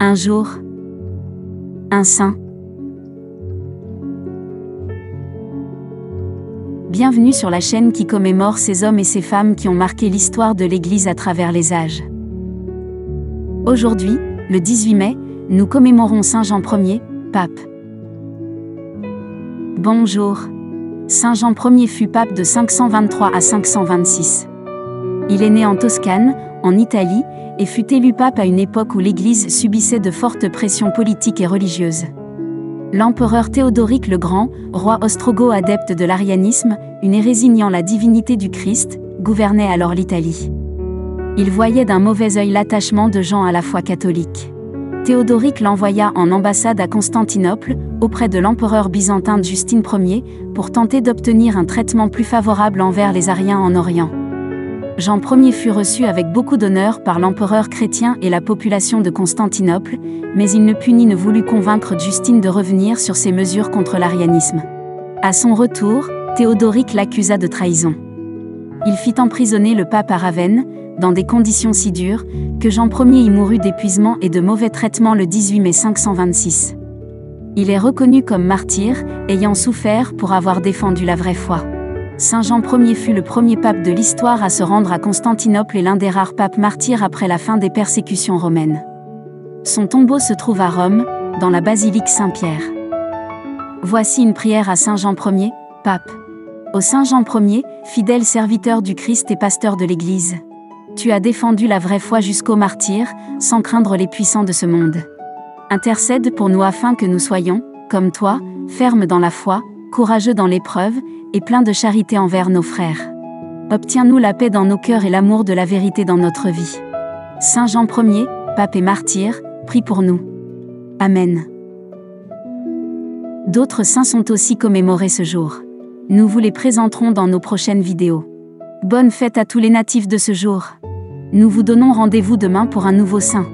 Un jour, un saint. Bienvenue sur la chaîne qui commémore ces hommes et ces femmes qui ont marqué l'histoire de l'Église à travers les âges. Aujourd'hui, le 18 mai, nous commémorons Saint Jean Ier, pape. Bonjour. Saint Jean Ier fut pape de 523 à 526. Il est né en Toscane, en Italie, et fut élu pape à une époque où l'Église subissait de fortes pressions politiques et religieuses. L'empereur Théodoric le Grand, roi ostrogo-adepte de l'arianisme, une hérésie niant la divinité du Christ, gouvernait alors l'Italie. Il voyait d'un mauvais œil l'attachement de Jean à la foi catholique. Théodoric l'envoya en ambassade à Constantinople, auprès de l'empereur byzantin Justin Ier, pour tenter d'obtenir un traitement plus favorable envers les Ariens en Orient. Jean Ier fut reçu avec beaucoup d'honneur par l'empereur chrétien et la population de Constantinople, mais il ne put ni ne voulut convaincre Justin de revenir sur ses mesures contre l'arianisme. À son retour, Théodoric l'accusa de trahison. Il fit emprisonner le pape à Ravenne, dans des conditions si dures, que Jean Ier y mourut d'épuisement et de mauvais traitements le 18 mai 526. Il est reconnu comme martyr, ayant souffert pour avoir défendu la vraie foi. Saint Jean Ier fut le premier pape de l'histoire à se rendre à Constantinople et l'un des rares papes martyrs après la fin des persécutions romaines. Son tombeau se trouve à Rome, dans la basilique Saint-Pierre. Voici une prière à Saint Jean Ier, pape. Ô Saint Jean Ier, fidèle serviteur du Christ et pasteur de l'Église. Tu as défendu la vraie foi jusqu'au martyr, sans craindre les puissants de ce monde. Intercède pour nous afin que nous soyons, comme toi, fermes dans la foi, courageux dans l'épreuve, et pleins de charité envers nos frères. Obtiens-nous la paix dans nos cœurs et l'amour de la vérité dans notre vie. Saint Jean Ier, pape et martyr, prie pour nous. Amen. D'autres saints sont aussi commémorés ce jour. Nous vous les présenterons dans nos prochaines vidéos. Bonne fête à tous les natifs de ce jour. Nous vous donnons rendez-vous demain pour un nouveau saint.